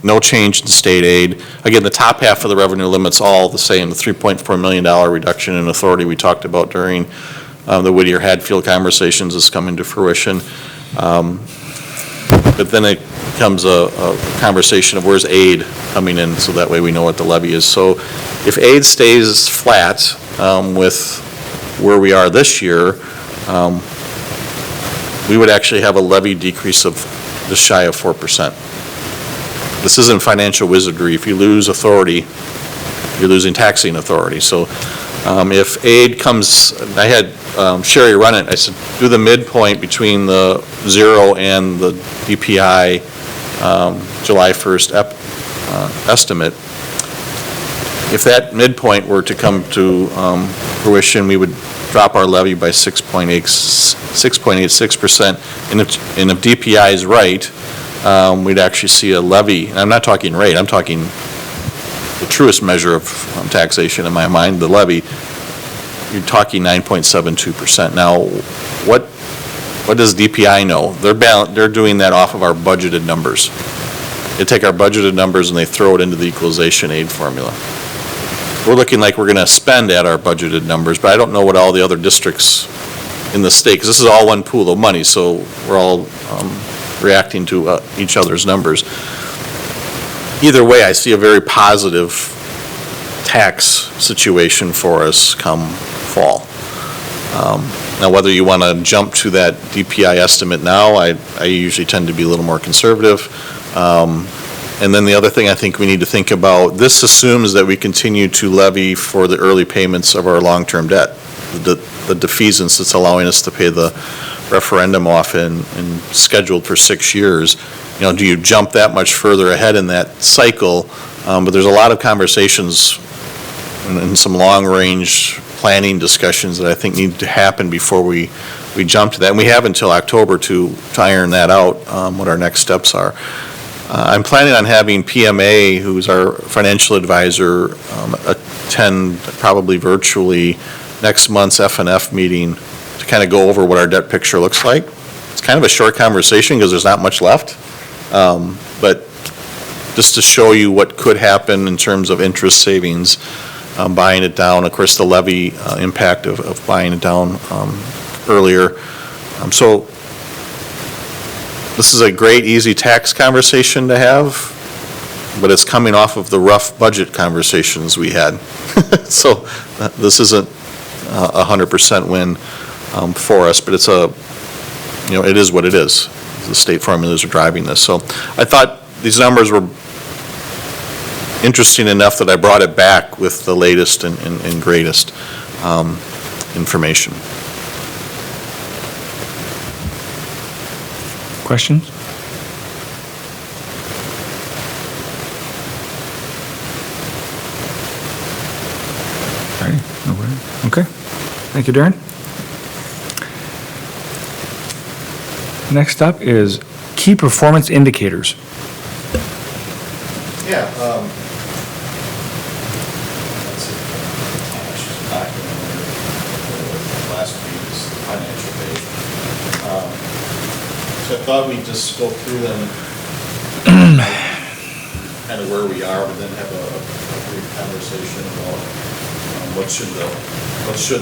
no change in state aid. Again, the top half of the revenue limit's all the same, the $3.4 million reduction in authority we talked about during the Whittier-Hadfield conversations is coming to fruition. But then it becomes a conversation of where's aid coming in, so that way we know what the levy is. So if aid stays flat with where we are this year, we would actually have a levy decrease of just shy of 4%. This isn't financial wizardry. If you lose authority, you're losing taxing authority. So if aid comes, I had Sherry run it, I said, do the midpoint between the 0 and the DPI July 1st estimate. If that midpoint were to come to fruition, we would drop our levy by 6.86%. And if DPI is right, we'd actually see a levy, and I'm not talking rate, I'm talking the truest measure of taxation in my mind, the levy, you're talking 9.72%. Now, what does DPI know? They're doing that off of our budgeted numbers. They take our budgeted numbers and they throw it into the equalization aid formula. We're looking like we're going to spend at our budgeted numbers, but I don't know what all the other districts in the state, because this is all one pool of money, so we're all reacting to each other's numbers. Either way, I see a very positive tax situation for us come fall. Now, whether you want to jump to that DPI estimate now, I usually tend to be a little more conservative. And then the other thing I think we need to think about, this assumes that we continue to levy for the early payments of our long-term debt, the defeasance that's allowing us to pay the referendum off and scheduled for 6 years. You know, do you jump that much further ahead in that cycle? But there's a lot of conversations and some long-range planning discussions that I think need to happen before we jump to that. And we have until October to iron that out, what our next steps are. I'm planning on having PMA, who's our financial attend probably virtually next month's F&F meeting to to kind of go over what our debt picture looks like. It's kind of a short conversation because there's not much left. But just to show you what could happen in terms of interest savings, buying it down, of course, the levy impact of buying it down earlier. So this is a great, easy tax conversation to have, but it's coming off of the rough budget conversations we had. So this isn't 100% win for us, but it's it is what it is. The state formulas are driving this. So I thought these numbers were interesting enough that I brought it back with the latest and greatest information. Questions? All right, nobody? Okay. Thank you, Darren. Next up is key performance indicators. Yeah. Last week's financial page. So I thought we'd just go through them, kind of where we are, but then have a brief conversation about what should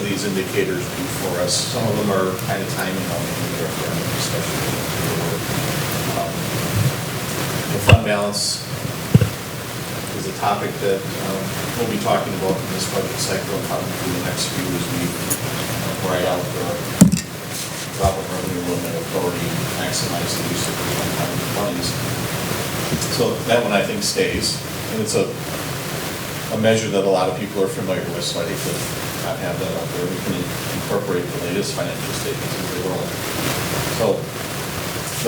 these indicators do for us. Some of them are kind of timing on the referendum discussion. The fund balance is a topic that we'll be talking about in this budget cycle and probably through the next few as we write out the drop of revenue limit authority and maximize the use of the one-time monies. So that one I think stays, and it's a measure that a lot of people are familiar with, so I think to not have that up there, we can incorporate the latest financial statements as they roll. So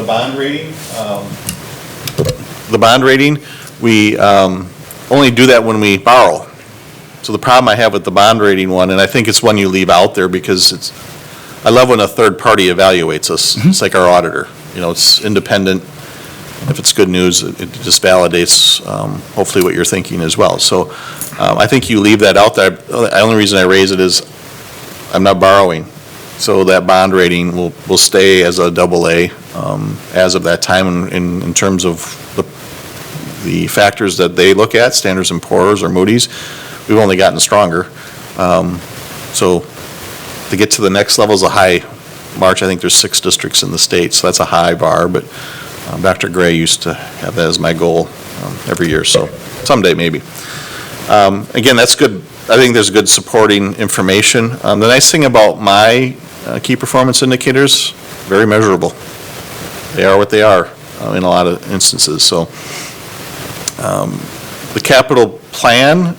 the bond rating, we only do that when we borrow. So the problem I have with the bond rating one, and I think it's one you leave out there because I love when a third party evaluates us. It's like our auditor. It's independent. If it's good news, it just validates hopefully what you're thinking as well. So I think you leave that out there. The only reason I raise it is I'm not borrowing. So that bond rating will stay as a AA as of that time in terms of the factors that they look at, Standards & Poor's or Moody's. We've only gotten stronger. So to get to the next level is a high march. I think there's 6 districts in the state, so that's a high bar, but Dr. Gray used to have that as my goal every year, so someday maybe. Again, that's good. I think there's good supporting information. The nice thing about my key performance indicators, very measurable. They are what they are in a lot of instances. So the capital plan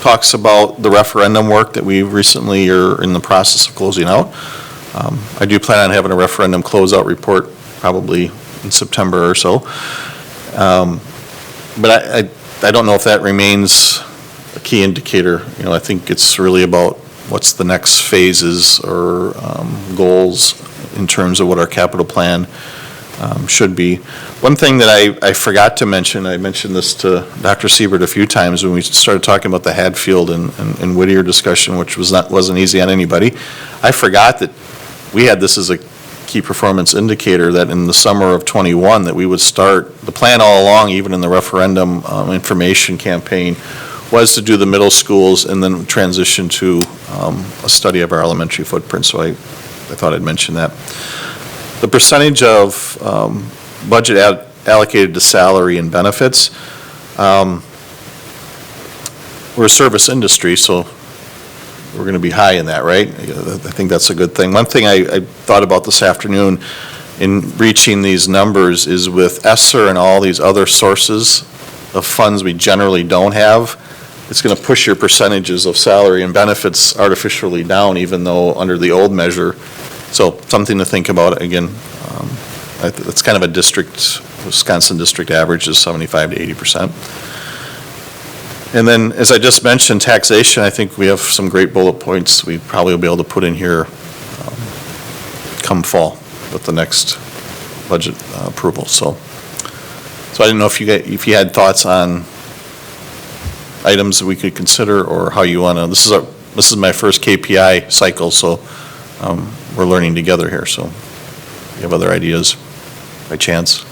talks about the referendum work that we recently are in the process of closing out. I do plan on having a referendum closeout report probably in September or so. But I don't know if that remains a key indicator. I think it's really about what's the next phases or goals in terms of what our capital plan should be. One thing that I forgot to mention, I mentioned this to Dr. Siebert a few times when we started talking about the Hadfield and Whittier discussion, which wasn't easy on anybody. I forgot that we had this as a key performance indicator that in the summer of '21 that we would start, the plan all along, even in the referendum information campaign, was to do the middle schools and then transition to a study of our elementary footprint. So I thought I'd mention that. The percentage of budget allocated to salary and benefits, we're a service industry, so we're going to be high in that, right? I think that's a good thing. One thing I thought about this afternoon in reaching these numbers is with Esser and all these other sources of funds we generally don't have, it's going to push your percentages of salary and benefits artificially down, even though under the old measure. So something to think about. Again, it's kind of a Wisconsin district average is 75 to 80%. And then, as I just mentioned, taxation, I think we have some great bullet points we probably will be able to put in here come fall with the next budget approval. So I didn't know if you had thoughts on items that we could consider or how you want to. This is my first KPI cycle, so we're learning together here, so you have other ideas by chance?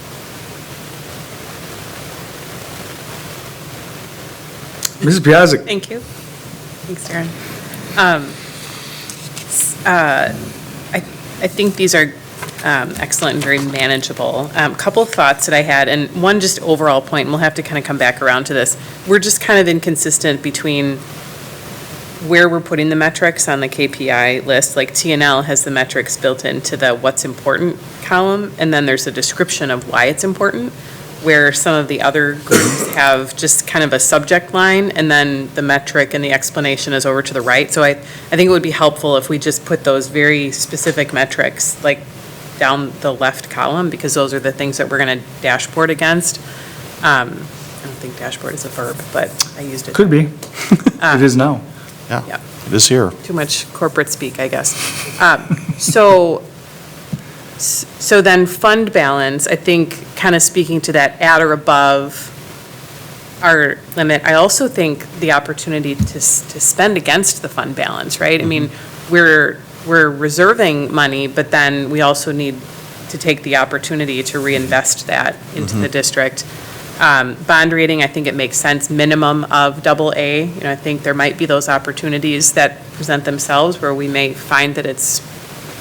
Mrs. Piazza? Thank you. Thanks, Darren. I think these are excellent and very manageable. Couple of thoughts that I had, and one just overall point, and we'll have to kind of come back around to this. We're just kind of inconsistent between where we're putting the metrics on the KPI list. Like TNL has the metrics built into the what's important column, and then there's a description of why it's important, where some of the other groups have just kind of a subject line, and then the metric and the explanation is over to the right. So I think it would be helpful if we just put those very specific metrics, like down the left column, because those are the things that we're going to dashboard against. I don't think dashboard is a verb, but I used it. Could be. It is now. Yeah. It is here. Too much corporate speak, I guess. So then fund balance, I think, kind of speaking to that at or above our limit, I also think the opportunity to spend against the fund balance, right? I mean, we're reserving money, but then we also need to take the opportunity to reinvest that into the district. Bond rating, I think it makes sense, minimum of AA. You know, I think there might be those opportunities that present themselves where we may find that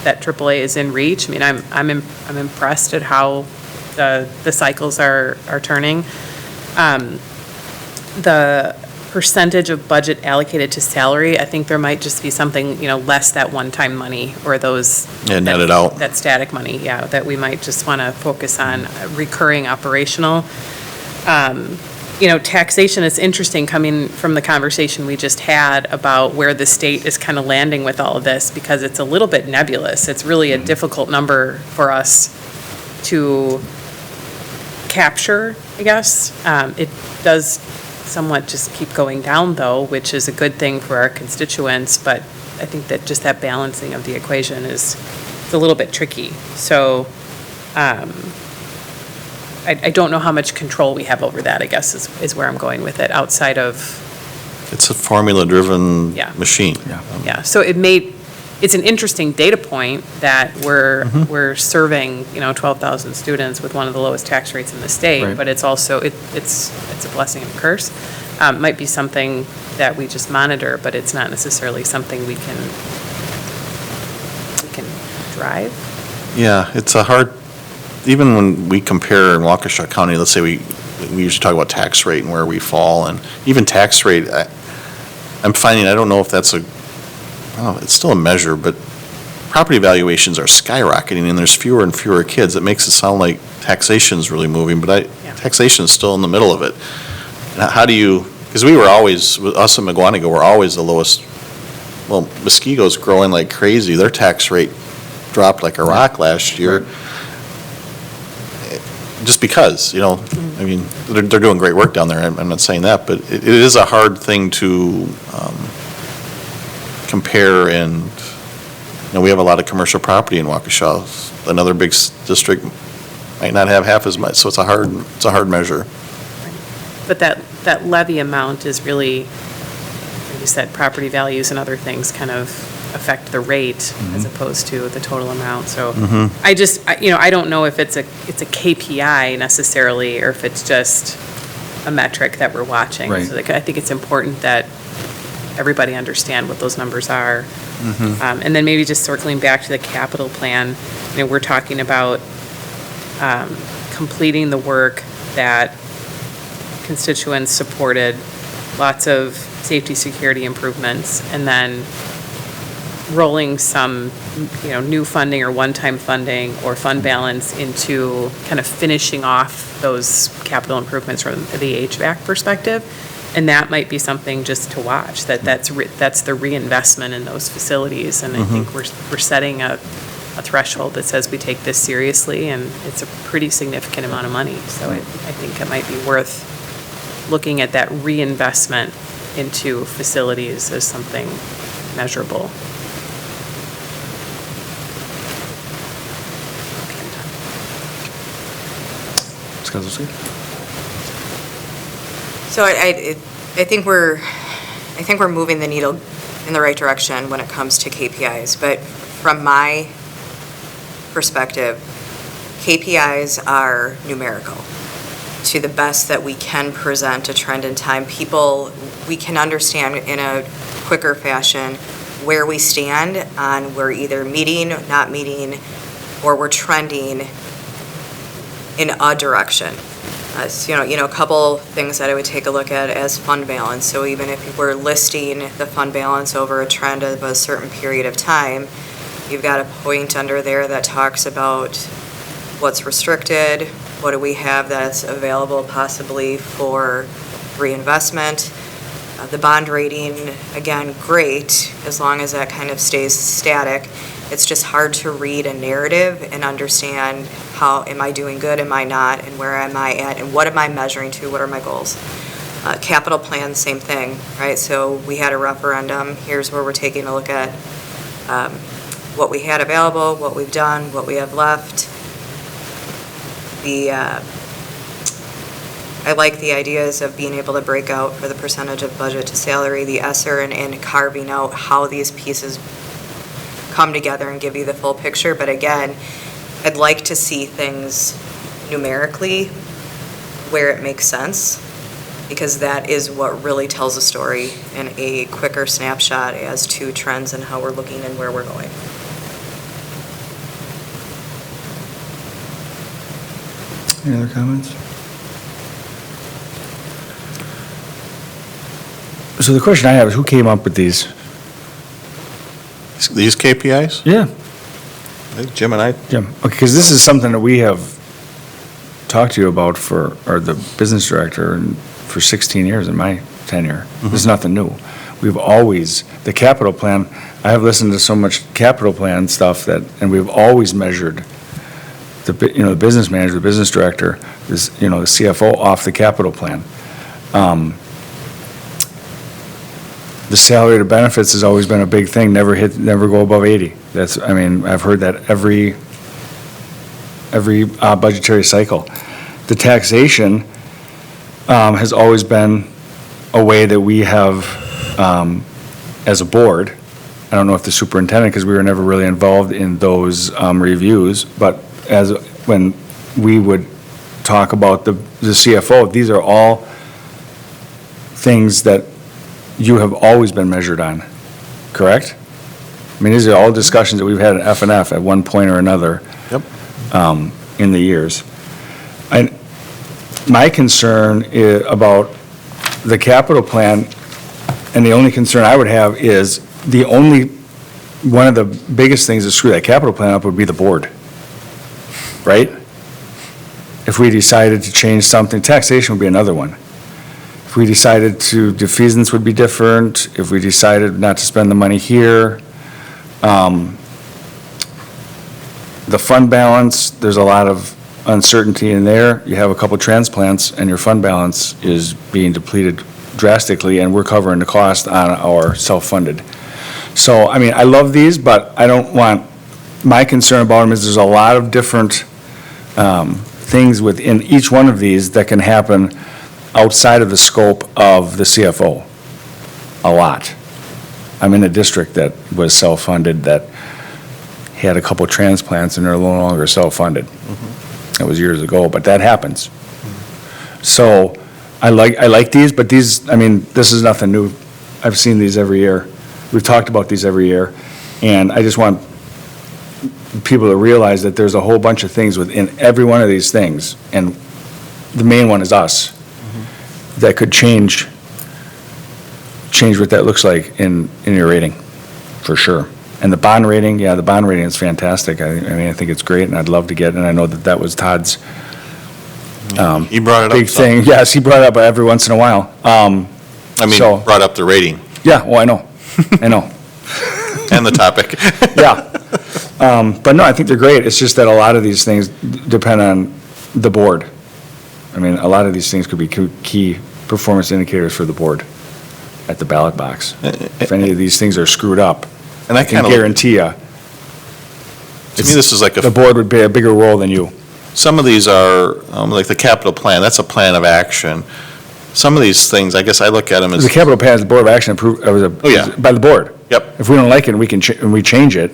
that AAA is in reach. I mean, I'm impressed at how the cycles are turning. The percentage of budget allocated to salary, I think there might just be something, less that one-time money or those. Yeah, net it out. That static money, yeah, that we might just want to focus on recurring operational. Taxation is interesting coming from the conversation we just had about where the state is kind of landing with all of this, because it's a little bit nebulous. It's really a difficult number for us to capture, I guess. It does somewhat just keep going down, though, which is a good thing for our constituents, but I think that just that balancing of the equation is a little bit tricky. So, I don't know how much control we have over that, I guess, is where I'm going with it, outside of. It's a formula-driven Yeah. machine. Yeah, so it's an interesting data point that we're serving, 12,000 students with one of the lowest tax rates in the state, Right. but it's also, it's a blessing and a curse. Might be something that we just monitor, but it's not necessarily something we can drive. Yeah, it's a hard, even when we compare in Waukesha County, let's say we usually talk about tax rate and where we fall, and even tax rate, I'm finding, I don't know if that's it's still a measure, but property valuations are skyrocketing, and there's fewer and fewer kids. It makes it sound like taxation is really moving, but taxation is still in the middle of it. How do you, because we were always, us and McGuanago were always the lowest. Well, Muskego's growing like crazy. Their tax rate dropped like a rock last year. Just because, I mean, they're doing great work down there. I'm not saying that, but it is a hard thing to compare, and, we have a lot of commercial property in Waukesha. Another big district might not have half as much, so it's a hard measure. But that levy amount is really, like you said, property values and other things kind of affect the rate as opposed to the total amount. So I just, I don't know if it's a KPI necessarily, or if it's just a metric that we're watching. Right. So I think it's important that everybody understand what those numbers are. And then maybe just circling back to the capital plan, we're talking about completing the work that constituents supported, lots of safety, security improvements, and then rolling some, new funding or one-time funding or fund balance into kind of finishing off those capital improvements from the HVAC perspective. And that might be something just to watch, that's the reinvestment in those facilities. And I think we're setting a threshold that says we take this seriously, and it's a pretty significant amount of money. So I think it might be worth looking at that reinvestment into facilities as something measurable. So I think we're moving the needle in the right direction when it comes to KPIs, but from my perspective, KPIs are numerical. To the best that we can present a trend in time, we can understand in a quicker fashion where we stand on we're either meeting, not meeting, or we're trending in a direction. So, a couple things that I would take a look at as fund balance. So even if we're listing the fund balance over a trend of a certain period of time, you've got a point under there that talks about what's restricted, what do we have that's available possibly for reinvestment. The bond rating, again, great, as long as that kind of stays static. It's just hard to read a narrative and understand how, am I doing good, am I not, and where am I at, and what am I measuring to, what are my goals? Capital plan, same thing, right? So we had a referendum, here's where we're taking a look at what we had available, what we've done, what we have left. I like the ideas of being able to break out for the percentage of budget to salary, the Esser, and carving out how these pieces come together and give you the full picture. But again, I'd like to see things numerically where it makes sense, because that is what really tells a story in a quicker snapshot as to trends and how we're looking and where we're going. Any other comments? So the question I have is, who came up with these? These KPIs? Yeah. I think Jim and I, Jim, okay, because this is something that we have talked to you about or the business director, and for 16 years in my tenure. This is nothing new. We've always, the capital plan, I have listened to so much capital plan stuff and we've always measured the business manager, the business director, the CFO off the capital plan. The salary to benefits has always been a big thing, never go above 80. I've heard that every budgetary cycle. The taxation has always been a way that we have, as a board, I don't know if the superintendent, because we were never really involved in those reviews, but when we would talk about the CFO, these are all things that you have always been measured on, correct? These are all discussions that we've had at F&F at one point or another. Yep. In the years. My concern is about the capital plan, and the only concern I would have is one of the biggest things to screw that capital plan up would be the board, right? If we decided to change something, taxation would be another one. If we decided defeasance would be different, if we decided not to spend the money here. The fund balance, there's a lot of uncertainty in there. You have a couple transplants and your fund balance is being depleted drastically, and we're covering the cost on our self-funded. So, I love these, but my concern about them is there's a lot of different things within each one of these that can happen outside of the scope of the CFO. A lot. I'm in a district that was self-funded that had a couple transplants and they're no longer self-funded. That was years ago, but that happens. So I like these, but these, this is nothing new. I've seen these every year. We've talked about these every year, and I just want people to realize that there's a whole bunch of things within every one of these things, and the main one is us, that could change what that looks like in your rating, for sure. And the bond rating, the bond rating is fantastic. I think it's great, and I'd love to get, and I know that was Todd's he brought it up. big thing. Yes, he brought it up every once in a while. Brought up the rating Yeah, well, I know. and the topic. Yeah. But no, I think they're great. It's just that a lot of these things depend on the board. A lot of these things could be key performance indicators for the board at the ballot box. If any of these things are screwed up, And I can guarantee you, to me, this is like the board would play a bigger role than you. some of these are, like the capital plan, that's a plan of action. Some of these things, I guess I look at them as. The capital plan is the board of action approved, Oh, yeah. by the board. Yep. If we don't like it, we can, and we change it,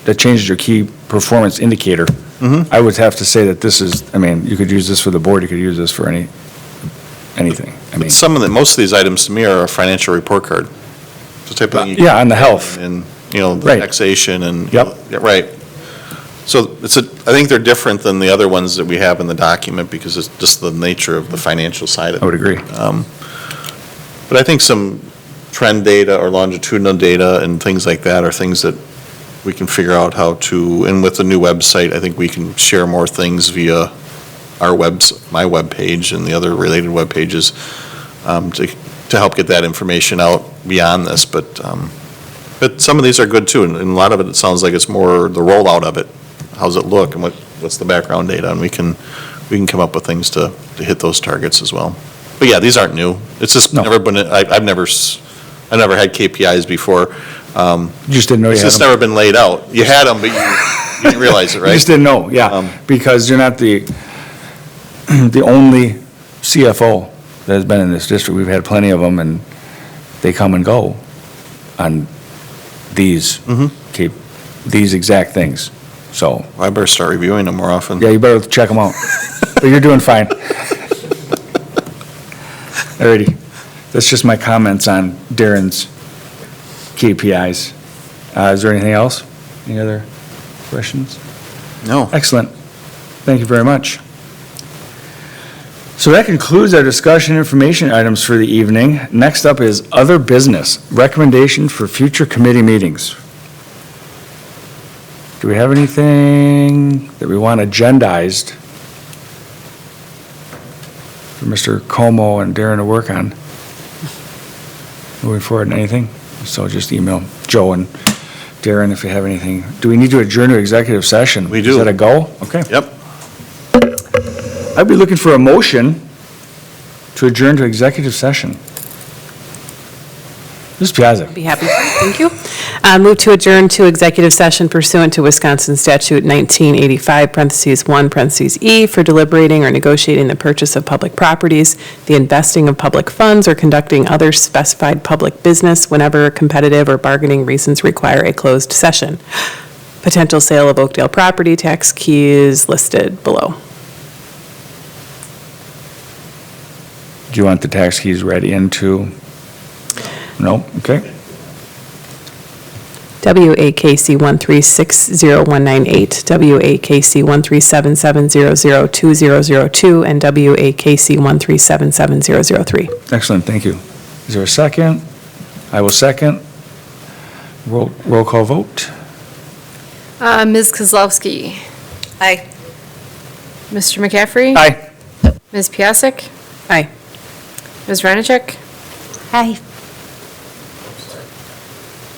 that changes your key performance indicator. I would have to say that this is, I mean, you could use this for the board, you could use this for anything. I mean, Most of these items to me are a financial report card. The type of thing you yeah, on the health. And, you know, the Right. taxation and. Yep. Yeah, right. So I think they're different than the other ones that we have in the document because it's just the nature of the financial side of it. I would agree. But I think some trend data or longitudinal data and things like that are things that we can figure out how to, and with the new website, I think we can share more things via our my webpage and the other related web pages to help get that information out beyond this. But some of these are good too, and a lot of it sounds like it's more the rollout of it. How's it look and what's the background data? And we can come up with things to hit those targets as well. But yeah, these aren't new. It's just No. never been, I've never had KPIs before. You just didn't know you It's had just them. never been laid out. You had them, but you didn't realize it, You right? just didn't know, yeah, because you're not the only CFO that has been in this district. We've had plenty of them, and they come and go on these, these exact things. So, I better start reviewing them more often. yeah, you better check them out. But you're doing fine. Alrighty, that's just my comments on Darren's KPIs. Is there anything else? Any other questions? No. Excellent. Thank you very much. So that concludes our discussion information items for the evening. Next up is other business, recommendation for future committee meetings. Do we have anything that we want agendized for Mr. Como and Darren to work on? Moving forward, anything? So just email Joe and Darren if you have anything. Do we need to adjourn to executive session? We do. Is that a go? Okay. Yep. I'd be looking for a motion to adjourn to executive session. Ms. Piazza. Be happy, thank you. Move to adjourn to executive session pursuant to Wisconsin Statute 1985, parentheses 1, parentheses E, for deliberating or negotiating the purchase of public properties, the investing of public funds, or conducting other specified public business whenever competitive or bargaining reasons require a closed session. Potential sale of Oakdale property, tax keys listed below. Do you want the tax keys read into? No? Okay. WAKC 1360198, WAKC 13770020002, and WAKC 1377003. Excellent, thank you. Is there a second? I will second. Roll call vote. Ms. Kozlowski. Aye. Mr. McCaffrey. Aye. Ms. Piasek. Aye. Ms. Reinacek. Hi.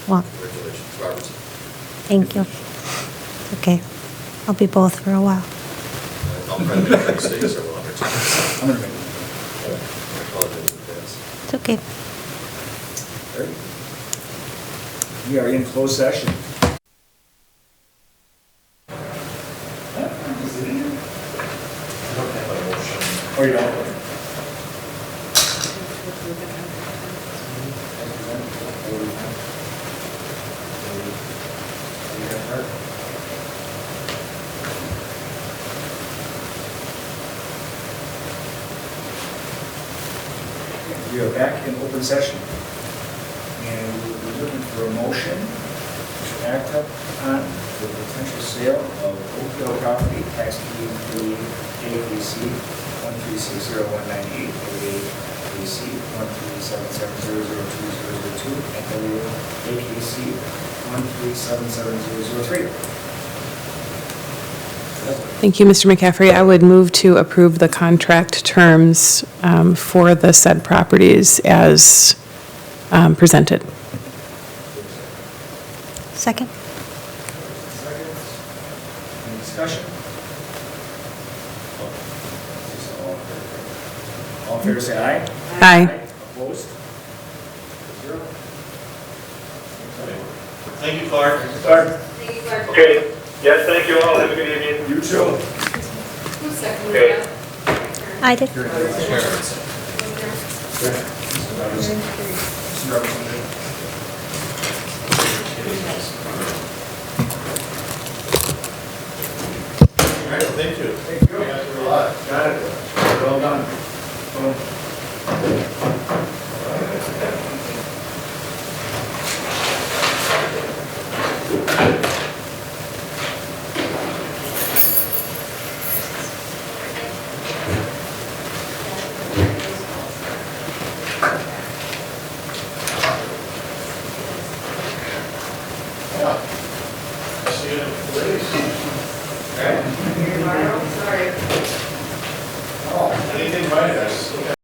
Well, thank you. Okay. I'll be both for a while. It's okay. We are in closed session. Or you don't? We are back in open session, and we're looking for a motion to act up on the potential sale of Oakdale property, tax key AAC 1360198, AAC 13770020002, and AAC 1377003. Thank you, Mr. McCaffrey. I would move to approve the contract terms for the said properties as presented. Second? Any discussion? All in favor, say aye. Aye. Opposed? Zero. Thank you, Clark. Clark? Okay, yes, thank you all, have a good evening. You too. Okay. I did. Thank you. Thank you. Got it. Well done. Boom.